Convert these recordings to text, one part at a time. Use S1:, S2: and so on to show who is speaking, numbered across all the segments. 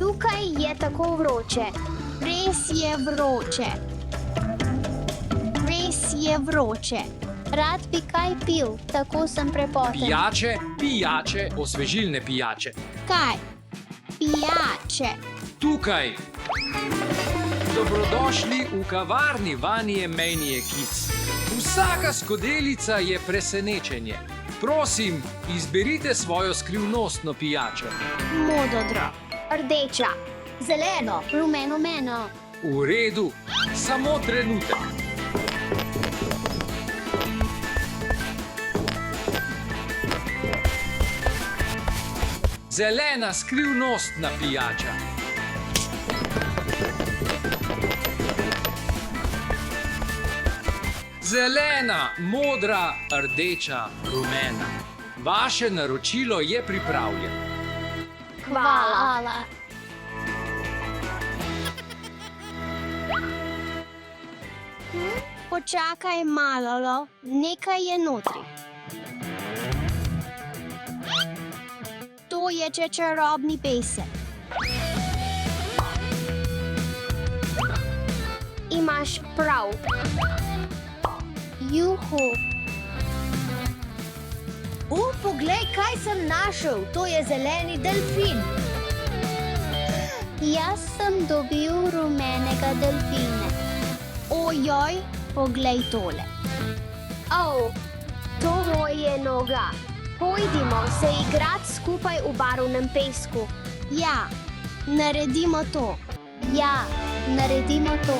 S1: Tukaj je tako vroče.
S2: Res je vroče. Res je vroče.
S1: Rad bi kaj pil, tako sem prepoten.
S3: Pijače, osvežilne pijače.
S2: Kaj? Pijače.
S3: Tukaj. Dobrodošli v kavarni Vanje Menije Kids. Vsaka skodelica je presenečenje. Prosim, izberite svojo skrivnostno pijačo.
S2: Mododro.
S1: Rdeča, zeleno, rumeno meno.
S3: V redu, samo trenutek. Zelena skrivnostna pijača. Zelena, modra, rdeča, rumena. Vaše naročilo je pripravljeno.
S1: Hvala.
S2: Počakaj malo, nekaj je notri. To je čarobni pesek.
S1: Imaš prav. Juhu.
S4: Poglej, kaj sem našel. To je zeleni delfin.
S1: Jaz sem dobil rumenega delfina.
S2: Ojoj, poglej tole.
S1: To je noga. Pojdimo se igrati skupaj v barvnem pesku.
S2: Ja, naredimo to.
S1: Ja, naredimo to.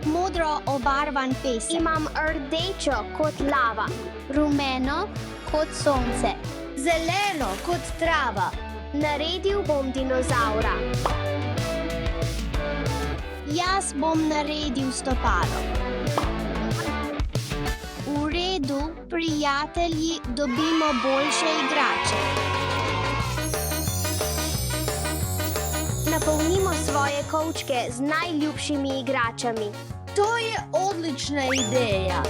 S2: Modro obarvan pesek.
S1: Imam rdečo kot lava, rumeno kot sonce.
S4: Zeleno kot trava.
S1: Naredil bom dinozavra.
S2: Jaz bom naredil stopalo. V redu, prijatelji, dobimo boljše igrače.
S1: Napolnimo svoje kovčke z najljubšimi igračami.
S4: To je odlična ideja.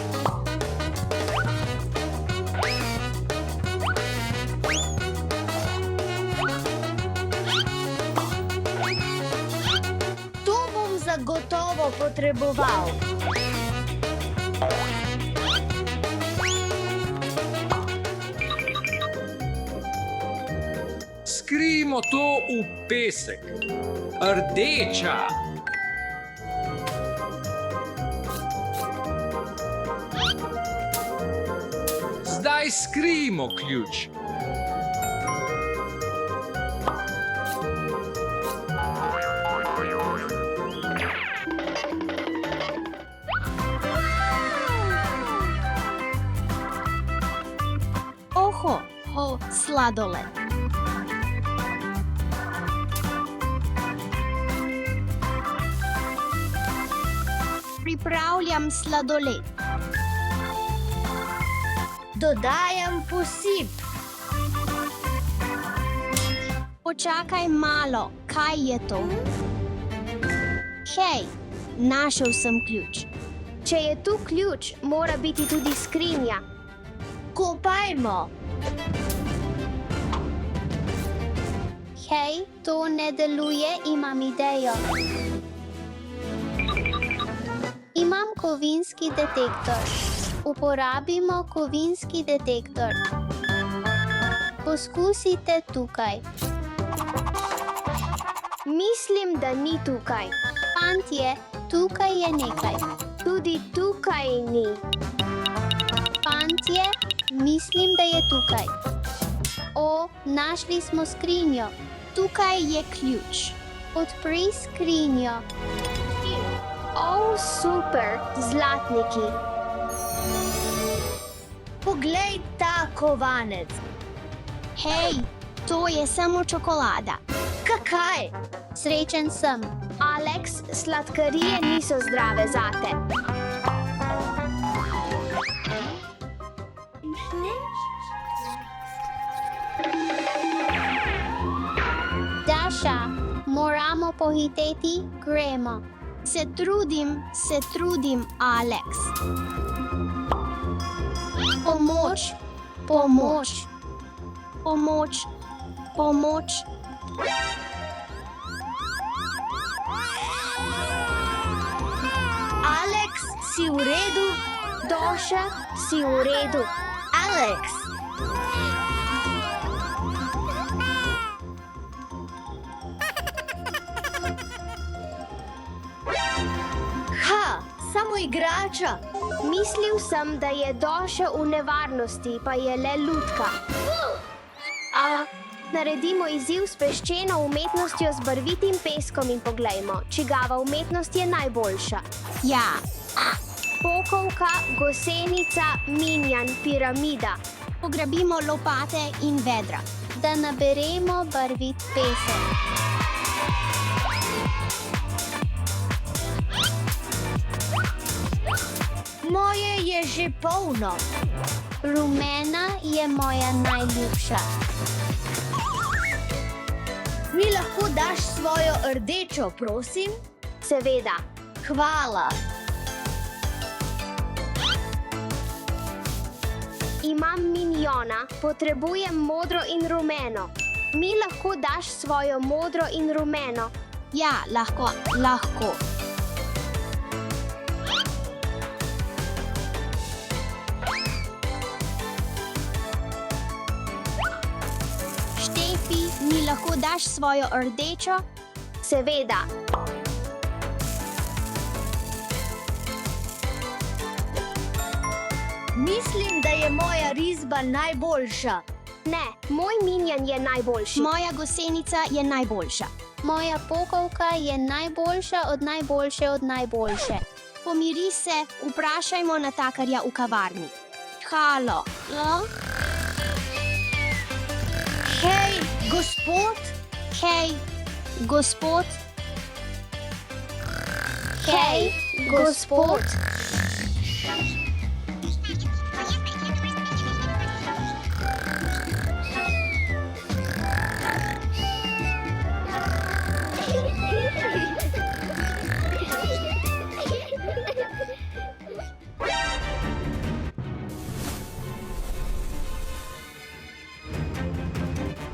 S4: To bom zagotovo potreboval.
S3: Skrijmo to v pesek. Rdeča. Zdaj skrijmo ključ.
S2: Sladoled. Pripravljam sladoled.
S4: Dodajam posip.
S2: Počakaj malo, kaj je to? Hej, našel sem ključ.
S1: Če je tu ključ, mora biti tudi skrinja.
S4: Kopajmo.
S1: Hej, to ne deluje, imam idejo. Imam kovinski detektor. Uporabimo kovinski detektor. Poskusite tukaj. Mislim, da ni tukaj. Fantje, tukaj je nekaj. Tudi tukaj ni. Fantje, mislim, da je tukaj. Našli smo skrinjo.
S2: Tukaj je ključ.
S1: Odpri skrinjo. Super, zlatniki.
S4: Poglej ta kovanec.
S2: Hej, to je samo čokolada.
S4: Kaj?
S1: Srečen sem. Alex, sladkarije niso zdrave zate. Daša, moramo pohiteti, gremo.
S2: Se trudim, Alex. Pomoč.
S4: si v redu?
S1: Doša, si v redu.
S4: Alex. Ha, samo igrača.
S1: Mislil sem, da je Doša v nevarnosti, pa je le lutka. Naredimo izziv s peščeno umetnostjo z barvitim peskom in poglejmo, čigava umetnost je najboljša.
S2: Ja,
S1: Pokovka, gosenica, minjan, piramida.
S2: pograbimo lopate in vedra.
S1: Da naberemo barvit pesek.
S4: Moje je že polno.
S1: Rumena je moja najljubša.
S4: Mi lahko daš svojo rdečo, prosim?
S1: Seveda.
S4: Hvala.
S1: Imam minjona, potrebujem modro in rumeno. Mi lahko daš svojo modro in rumeno.
S2: Ja, lahko. Štefi, mi lahko daš svojo rdečo?
S1: Seveda.
S4: Mislim, da je moja risba najboljša.
S1: Ne, moj minjan je najboljši.
S2: Moja gosenica je najboljša.
S1: Moja pokovka je najboljša od najboljše od najboljše.
S2: Pomiri se, vprašajmo natakarja v kavarni. Halo.
S4: Hej, gospod.
S2: Hej, gospod.
S1: Hej, gospod.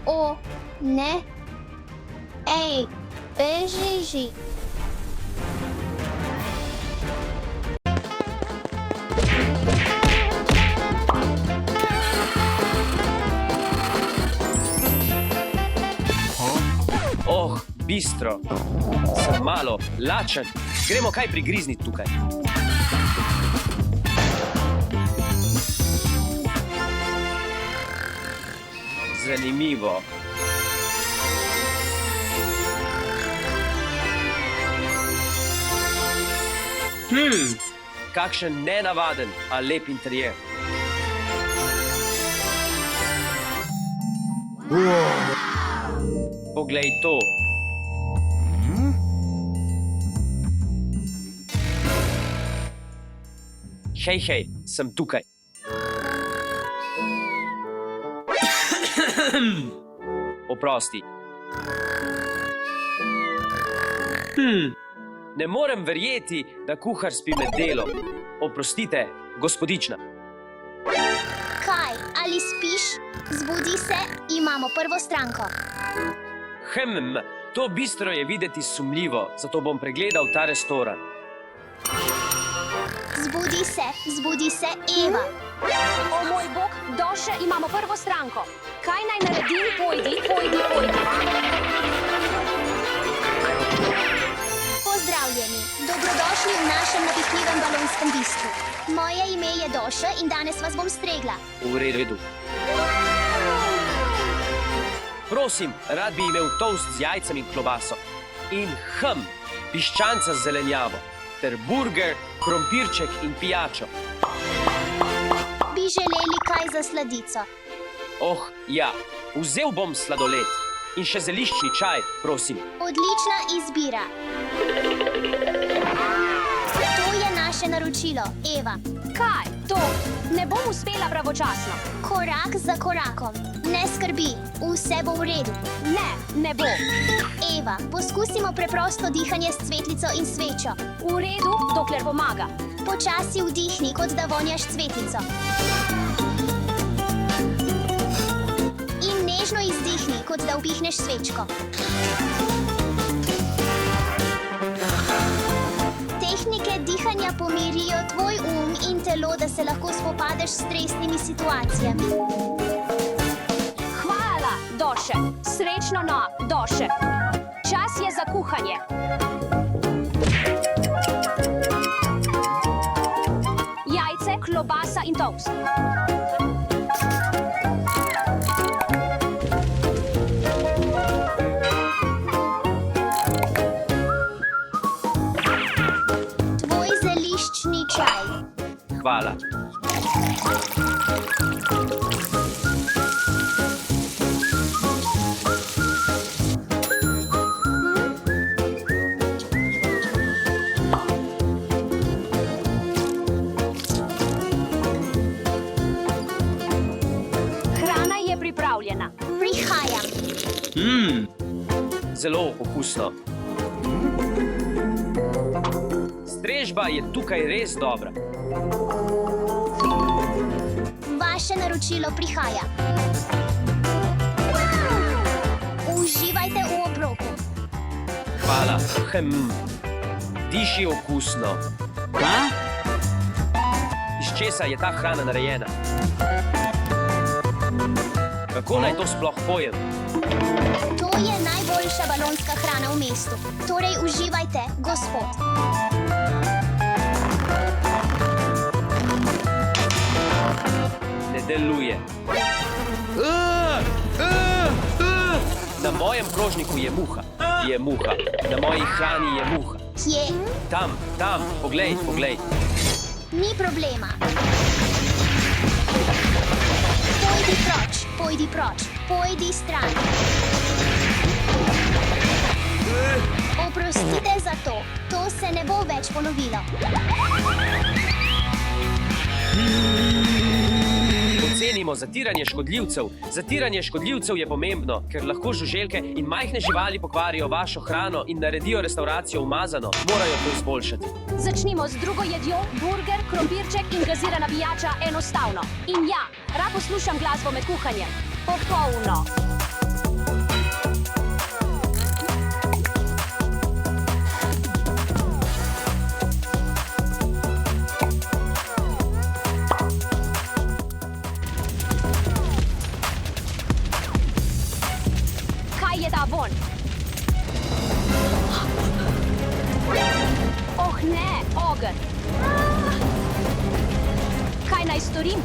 S1: O, ne. Ej, beži.
S5: Oh, bistro. Sem malo lačen. Gremo kaj prigrizniti tukaj. Zanimivo. Kakšen nenavaden, a lep interjer. Poglej to. Hej, sem tukaj. Oprosti. Ne morem verjeti, da kuhar spi med delom. Oprostite, gospodična.
S2: Kaj, ali spiš? Zbudi se, imamo prvo stranko.
S5: To bistro je videti sumljivo, zato bom pregledal ta restoran.
S2: Zbudi se, Eva.
S1: O moj bog, Doša, imamo prvo stranko. Kaj naj naredim? Pojdi.
S2: Pozdravljeni, dobrodošli v našem napihljivem balonskem bistru. Moje ime je Doša in danes vas bom stregla.
S5: V redu. Prosim, rad bi imel toast z jajcem in klobaso. In piščanca z zelenjavo. Ter burger, krompirček in pijačo.
S2: Bi želeli kaj za sladico?
S5: Oh, ja, vzel bom sladoled. In še zeliščni čaj, prosim.
S2: Odlična izbira. To je naše naročilo, Eva.
S1: Kaj? To ne bom uspela pravočasno.
S2: Korak za korakom. Ne skrbi, vse bo v redu.
S1: Ne bo.
S2: Eva, poskusimo preprosto dihanje s cvetlico in svečo.
S1: V redu, dokler pomaga.
S2: Počasi vdihni, kot da vonjaš cvetlico. In nežno izdihni, kot da vpihneš svečko. Tehnike dihanja Pomirijo tvoj in telo, da se lahko spopadeš s stresnimi situacijami.
S6: Hvala, Doše. Srečno no, Doše. Čas je za kuhanje. Jajce, klobasa in toast.
S2: Tvoj zeliščni čaj.
S5: Hvala.
S6: Hrana je pripravljena.
S2: Prihajam.
S5: Zelo okusno. Strežba je tukaj res dobra.
S2: Vaše naročilo prihaja. Uživajte v obroku.
S5: Hvala. Diši okusno. Iz česa je ta hrana narejena? Kako naj to sploh pojem?
S2: To je najboljša balonska hrana v mestu. Torej uživajte, gospod.
S5: Ne deluje. Na mojem krožniku je muha. Je muha. Na moji hrani je muha.
S2: Kje?
S5: Tam, poglej.
S2: Ni problema. Pojdi proč. Pojdi stran. Oprostite za to. To se ne bo več ponovilo.
S5: Ocenimo zatiranje škodljivcev. Zatiranje škodljivcev je pomembno, ker lahko žuželke in majhne živali pokvarijo vašo hrano in naredijo restavracijo umazano. Morajo to izboljšati.
S6: Začnimo z drugo jedjo, burger, krompirček in gazirana pijača enostavno. In ja, rad poslušam glasbo med kuhanjem. Popolno. Kaj je ta vonj? Oh ne, ogenj. Kaj naj storim?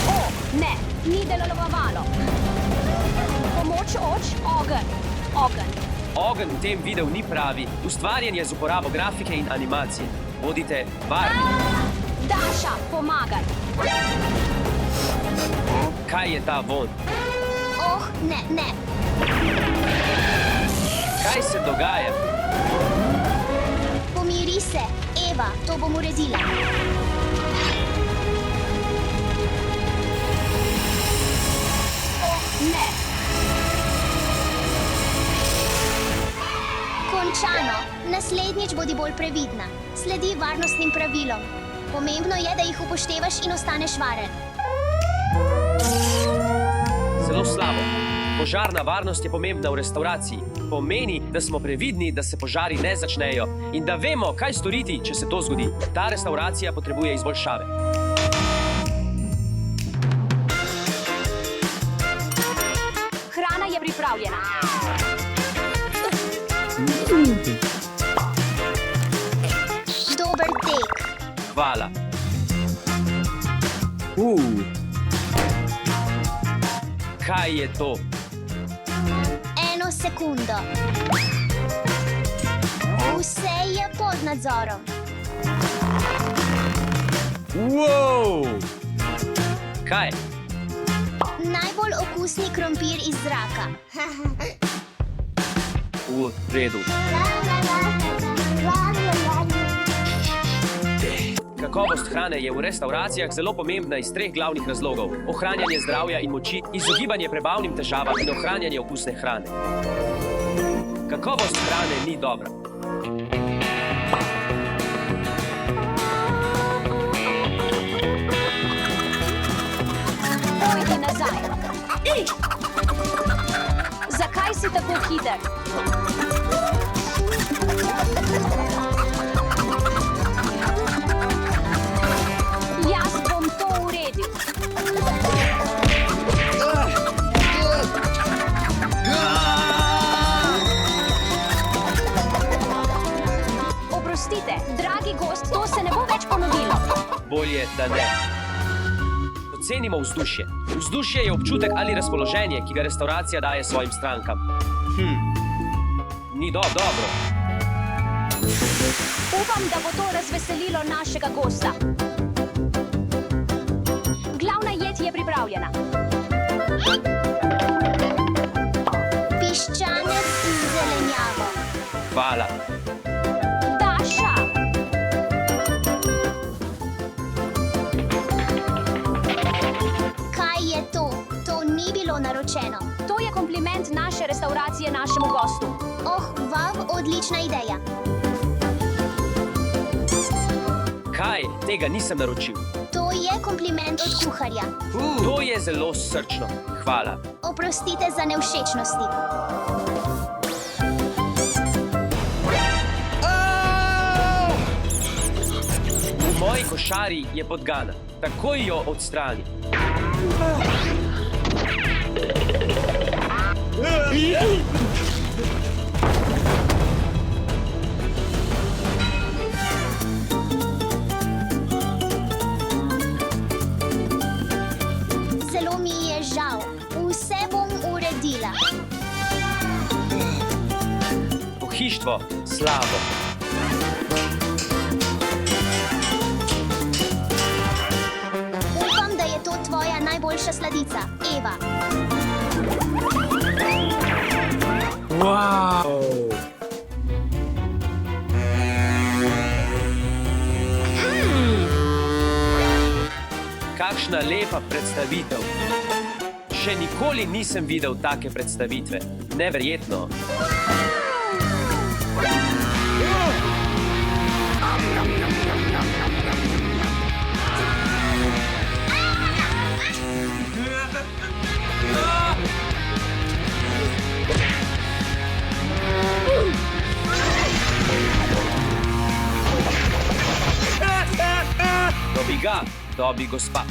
S6: O, ne, ni delovalo. Pomoč, ogenj.
S5: Ogenj v tem videu ni pravi. Ustvarjen je z uporabo grafike in animacije. Bodite varni.
S6: Daša, pomagaj.
S5: Kaj je ta vonj?
S2: Oh, ne.
S5: Kaj se dogaja?
S2: Pomiri se. Eva, to bom uredila.
S6: Oh ne.
S2: Končano. Naslednjič bodi bolj previdna. Sledi varnostnim pravilom. Pomembno je, da jih upoštevaš in ostaneš varen.
S5: Zelo slabo. Požarna varnost je pomembna v restavraciji. Pomeni, da smo previdni, da se požari ne začnejo in da vemo, kaj storiti, če se to zgodi. Ta restavracija potrebuje izboljšave.
S6: Hrana je pripravljena.
S2: Dober tek.
S5: Hvala. Kaj je to?
S2: 1 sekundo. Vse je pod nadzorom.
S5: Kaj?
S2: Najbolj okusni krompir iz zraka.
S5: V redu. Kakovost hrane je v restavracijah zelo pomembna iz 3 glavnih razlogov: ohranjanje zdravja in moči, izogibanje prebavnim težavam in ohranjanje okusne hrane. Kakovost hrane ni dobra.
S6: Pojdi nazaj. tako hiter. Jaz bom to uredil. Oprostite, dragi gost, to se ne bo več ponovilo.
S5: Bolje, da ne. Ocenimo vzdušje. Vzdušje je občutek ali razpoloženje, ki ga restauracija daje svojim strankam. Ni dobro.
S6: Upam, da bo to razveselilo našega gosta. Glavna jed je pripravljena.
S2: Piščanec z zelenjavo.
S5: Hvala.
S6: Daša!
S2: Kaj je to? To ni bilo naročeno.
S6: To je kompliment naše restauracije našemu gostu.
S2: Wow, odlična ideja.
S5: Kaj? Tega nisem naročil.
S2: To je kompliment od kuharja.
S5: To je zelo srčno. Hvala.
S2: Oprostite za nevšečnosti.
S5: V moji košari je podgana. Takoj jo odstrani.
S2: Zelo mi je žal. Vse bom uredila.
S5: Pohištvo, slabo.
S2: Upam, da je to tvoja najboljša sladica, Eva.
S5: Wow! Kakšna lepa predstavitev. Še nikoli nisem videl take predstavitve. Neverjetno. Dobi gospa.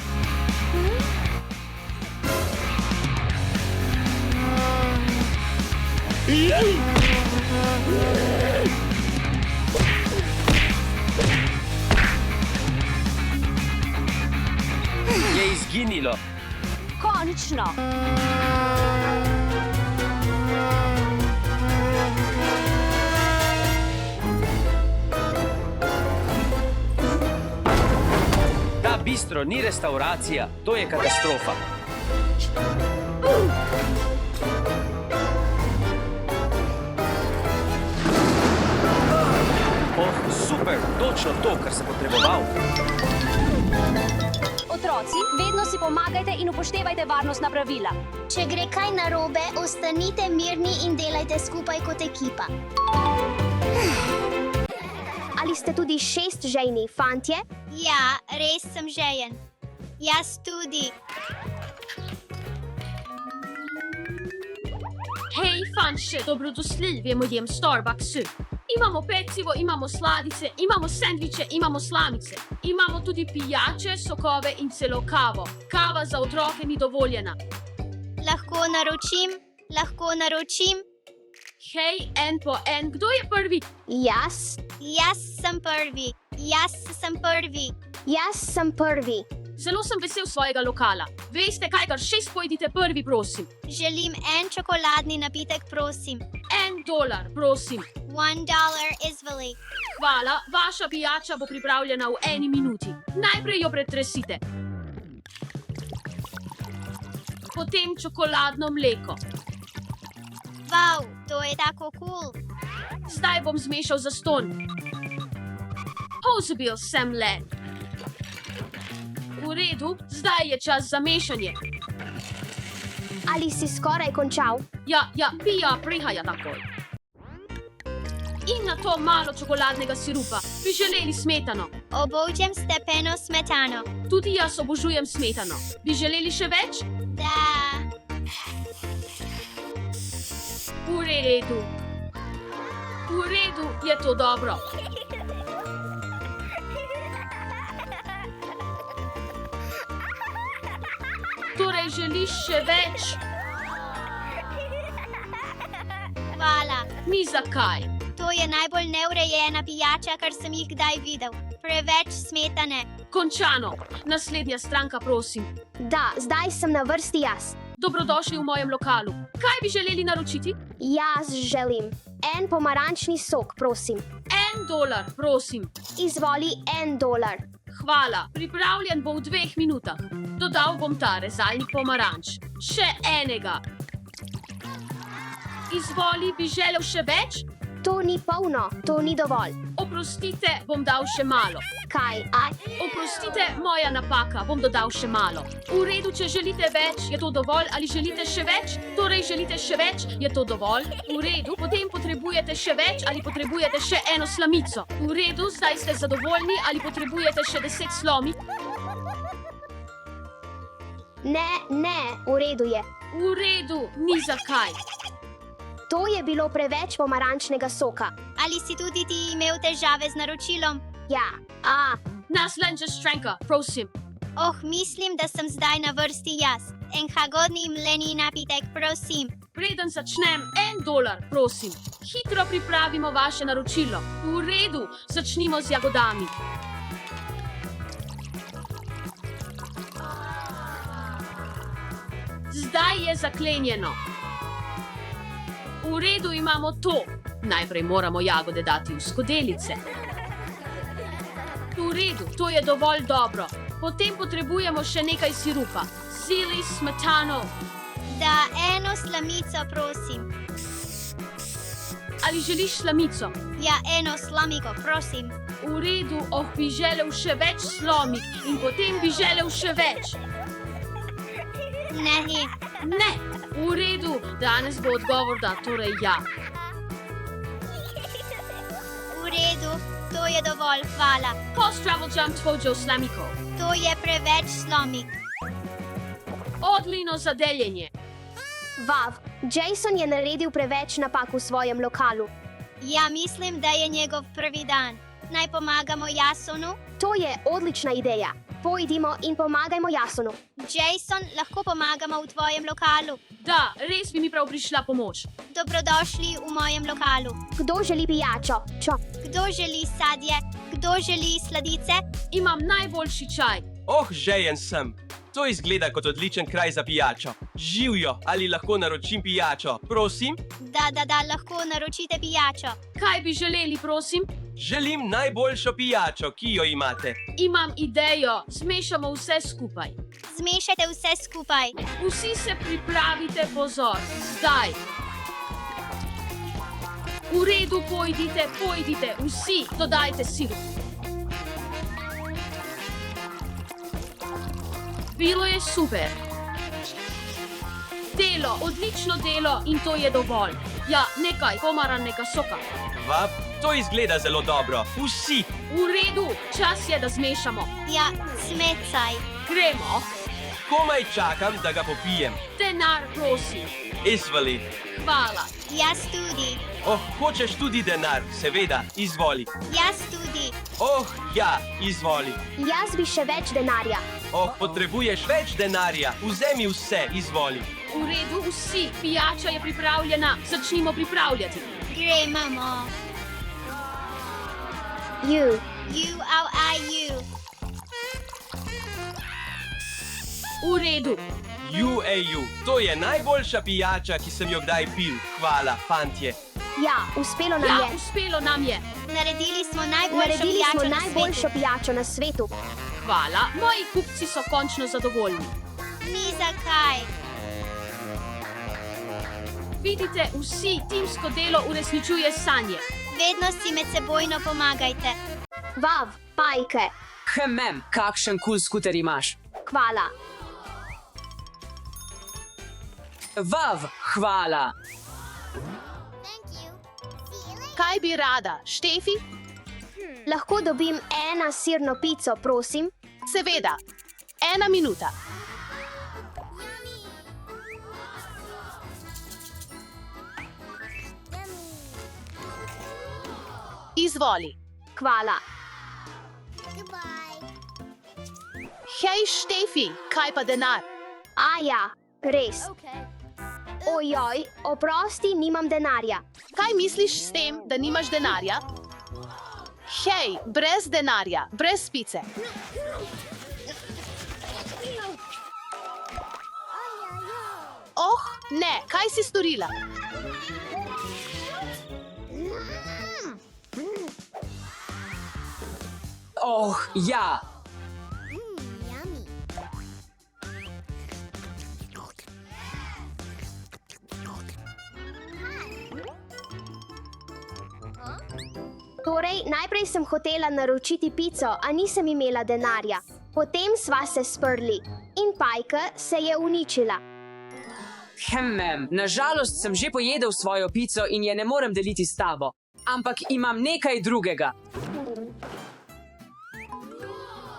S5: Je izginilo.
S6: Končno!
S5: Ta bistro ni restauracija, to je katastrofa. Super, točno to, kar sem potreboval.
S6: Otroci, vedno si pomagajte in upoštevajte varnostna pravila.
S2: Če gre kaj narobe, ostanite mirni in delajte skupaj kot ekipa.
S1: Ali ste tudi 6 žejni, fantje?
S2: Ja, res sem žejen. Jaz tudi.
S7: Hej, fanše, dobrodošli v mojem Starbucksu. Imamo pecivo, imamo sladice, imamo sendviče, imamo slamice. Imamo tudi pijače, sokove in celo kavo. Kava za otroke ni dovoljena.
S2: Lahko naročim.
S7: Hej, en po en, kdo je prvi?
S1: Jaz?
S2: Jaz sem prvi.
S7: Zelo sem vesel svojega lokala. Veste kaj, kar 6 pojdite prvi, prosim.
S2: Želim en čokoladni napitek, prosim.
S7: $1, prosim.
S2: $1, izvoli.
S7: Hvala, vaša pijača bo pripravljena v 1 minuti. Najprej jo pretresite. Potem čokoladno mleko.
S2: Wow, to je tako cool.
S7: Zdaj bom zmešal zastonj. Pozabil sem le. V redu, zdaj je čas za mešanje.
S1: Ali si skoraj končal?
S7: Ja, pija prihaja takoj. In na to malo čokoladnega sirupa. Bi želeli smetano?
S2: Obožujem stepeno smetano.
S7: Tudi jaz obožujem smetano. Bi želeli še več?
S2: Da.
S7: V redu. V redu je to dobro. Torej želiš še več?
S2: Hvala.
S7: Ni zakaj.
S2: To je najbolj neurejena pijača, kar sem jih kdaj videl. Preveč smetane.
S7: Končano. Naslednja stranka, prosim.
S1: Da, zdaj sem na vrsti jaz.
S7: Dobrodošli v mojem lokalu. Kaj bi želeli naročiti?
S1: Jaz želim en pomarančni sok, prosim.
S7: $1, prosim.
S1: Izvoli $1.
S7: Hvala. Pripravljen bo v 2 minutah. Dodal bom ta rezalni pomaranč. Še enega. Izvoli, bi želel še več?
S1: To ni polno, to ni dovolj.
S7: Oprostite, bom dal še malo.
S1: Kaj?
S7: Oprostite, moja napaka, bom dodal še malo. V redu, če želite več, je to dovolj, ali želite še več? Torej, želite še več, je to dovolj? V redu, potem potrebujete še več, ali potrebujete še eno slamico? V redu, zdaj ste zadovoljni, ali potrebujete še 10 slomik?
S1: Ne, v redu je.
S7: V redu, ni zakaj.
S1: To je bilo preveč pomarančnega soka.
S2: Ali si tudi ti imel težave z naročilom?
S1: Ja,
S7: Naslednja stranka, prosim.
S2: Mislim, da sem zdaj na vrsti jaz. En hagodni mleni napitek, prosim.
S7: Preden začnem, $1, prosim. Hitro pripravimo vaše naročilo. V redu, začnimo z jagodami. Zdaj je zaklenjeno. V redu, imamo to. Najprej moramo jagode dati v skodelice. V redu, to je dovolj dobro. Potem potrebujemo še nekaj sirupa. Sili, smetano.
S2: Da, eno slamico, prosim.
S7: Ali želiš slamico?
S2: Ja, eno slamiko, prosim.
S7: V redu, bi želel še več slomik in potem bi želel še več.
S2: Ne,
S7: Ne, v redu, danes bo odgovor da, torej ja.
S2: v redu, to je dovolj, hvala.
S7: Pozdravljam tvojo slamiko.
S2: To je preveč slomik.
S7: Odlično za deljenje.
S1: Vav, Jason je naredil preveč napak v svojem lokalu.
S2: Ja, mislim, da je njegov prvi dan. Naj pomagamo Jasonu?
S1: To je odlična ideja. Pojdimo in pomagajmo Jasonu.
S2: Jason, lahko pomagamo v tvojem lokalu.
S7: Da, res bi mi prav prišla pomoč.
S2: Dobrodošli v mojem lokalu.
S1: Kdo želi pijačo?
S2: Kdo želi sadje? Kdo želi sladice?
S7: Imam najboljši čaj.
S8: Žejen sem. To izgleda kot odličen kraj za pijačo. Živjo, ali lahko naročim pijačo? Prosim?
S2: Da, lahko naročite pijačo.
S7: Kaj bi želeli, prosim?
S8: Želim najboljšo pijačo, ki jo imate.
S7: Imam idejo, zmešamo vse skupaj.
S2: Zmešajte vse skupaj.
S7: Vsi se pripravite, pozor, zdaj. V redu, pojdite, vsi dodajte sirup. Bilo je super. Delo, odlično delo in to je dovolj. Ja, nekaj pomarančnega soka.
S8: Vav, to izgleda zelo dobro. Vsi.
S7: V redu, čas je, da zmešamo.
S2: Ja, smecaj.
S7: Gremo.
S8: Komaj čakam, da ga popijem.
S7: Denar, prosim.
S8: Izvoli.
S7: Hvala.
S2: Jaz tudi.
S8: Hočeš tudi denar? Seveda, izvoli.
S2: Jaz tudi.
S8: Ja, izvoli.
S1: Jaz bi še več denarja.
S8: Potrebuješ več denarja. Vzemi vse, izvoli.
S7: V redu, vsi. Pijača je pripravljena. Začnimo pripravljati.
S2: Gremo.
S1: You.
S2: You.
S7: V redu.
S8: To je najboljša pijača, ki sem jo kdaj pil. Hvala, fantje.
S1: Ja, uspelo nam
S7: Ja,
S1: je.
S7: uspelo nam je.
S2: Naredili smo
S1: Naredili smo
S2: najboljšo
S1: najboljšo pijačo na svetu.
S7: Hvala, moji kupci so končno zadovoljni.
S2: Ni zakaj.
S7: Vidite, vsi timsko delo uresničuje sanje.
S2: Vedno si medsebojno pomagajte.
S1: Vav, pajke.
S9: Kakšen kul skuter imaš?
S1: Hvala.
S9: Vav, hvala.
S7: Kaj bi rada, Štefi?
S1: Lahko dobim ena sirno pico, prosim?
S7: Seveda. 1 minuta. Izvoli.
S1: Hvala.
S7: Hej, Štefi, kaj pa denar?
S1: A ja, res. Ojoj, oprosti, nimam denarja.
S7: Kaj misliš s tem, da nimaš denarja? Hej, brez denarja, brez pice. Oh, ne, kaj si storila?
S9: Oh, ja.
S1: Torej, najprej sem hotela naročiti pico, a nisem imela denarja. Potem sva se sprli in Pajka se je uničila.
S9: Nažalost sem že pojedel svojo pico in je ne morem deliti s tabo. Ampak imam nekaj drugega.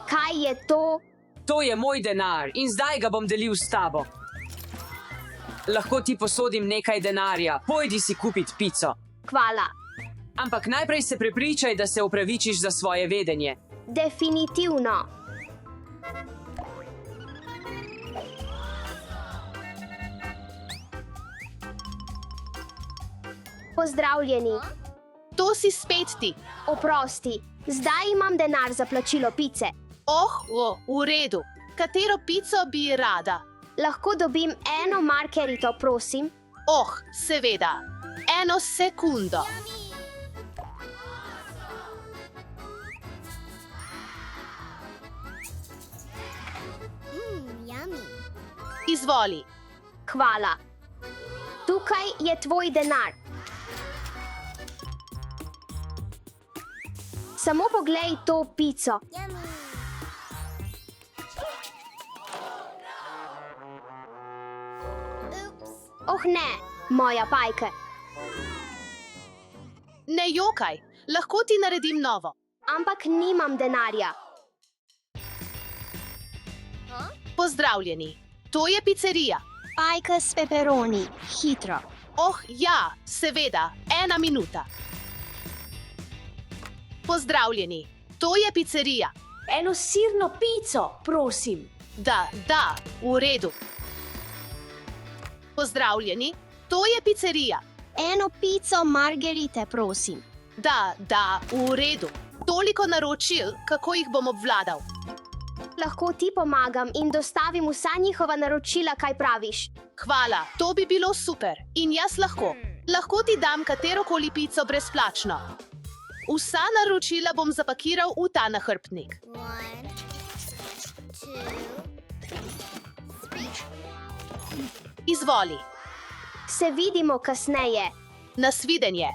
S1: Kaj je to?
S9: To je moj denar in zdaj ga bom delil s tabo. Lahko ti posodim nekaj denarja, pojdi si kupiti pico.
S1: Hvala.
S9: Ampak najprej se prepričaj, da se opravičiš za svoje vedenje.
S1: Definitivno. Pozdravljeni.
S7: To si spet ti.
S1: Oprosti, zdaj imam denar za plačilo pice.
S7: V redu. Katero pico bi rada?
S1: Lahko dobim eno margerito, prosim?
S7: Seveda. 1 sekundo. Izvoli.
S1: Hvala. Tukaj je tvoj denar. Samo poglej to pico. Oh ne, moja Pajka.
S7: Ne jokaj, lahko ti naredim novo.
S1: Ampak nimam denarja.
S7: Pozdravljeni. To je pizzerija.
S2: Pajka s peperoni, hitro.
S7: Ja, seveda, 1 minuta. Pozdravljeni. To je pizzerija.
S6: Eno sirno pico, prosim.
S7: Da, v redu. Pozdravljeni. To je pizzerija.
S2: Eno pico margerite, prosim.
S7: Da, v redu. Toliko naročil, kako jih bom obvladal.
S1: Lahko ti pomagam in dostavim vsa njihova naročila, kaj praviš?
S7: Hvala, to bi bilo super. In jaz lahko. Lahko ti dam katerokoli pico brezplačno. Vsa naročila bom zapakiral v ta nahrbtnik.
S2: 1, 2, 3.
S7: Izvoli.
S1: Se vidimo kasneje.
S7: Nasvidenje.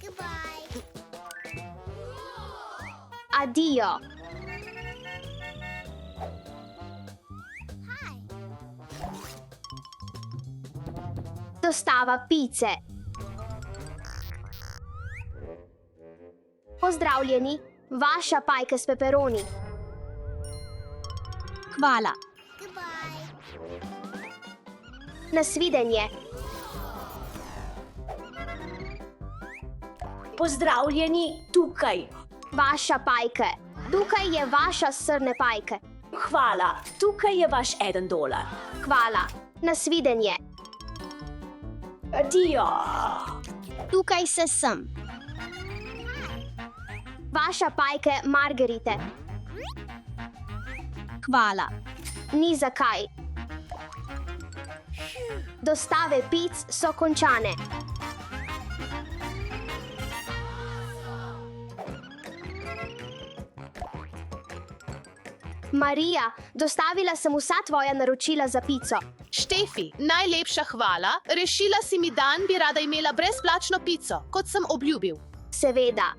S1: Adijo. Dostava pice. Pozdravljeni, vaša Pajka s peperoni.
S2: Hvala.
S1: Nasvidenje.
S6: Pozdravljeni, tukaj.
S1: Vaša Pajka. Tukaj je vaša srne Pajka.
S6: Hvala, tukaj je vaš $1.
S1: Hvala. Nasvidenje.
S6: Adijo.
S2: Tukaj se sem.
S1: Vaša Pajka margerite.
S2: Hvala.
S1: Ni zakaj. Dostave pic so končane. Marija, dostavila sem vsa tvoja naročila za pico.
S7: Štefi, najlepša hvala. Rešila si mi dan, bi rada imela brezplačno pico, kot sem obljubil.
S1: Seveda.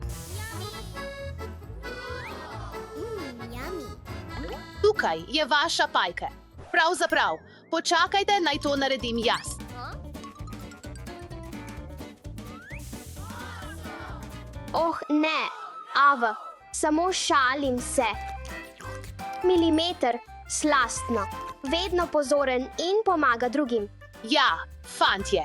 S7: Tukaj je vaša Pajka. Pravzaprav, počakajte, naj to naredim jaz.
S1: Oh ne, Ava, samo šalim se. Milimeter, slastno, vedno pozoren in pomaga drugim.
S7: Ja, fantje.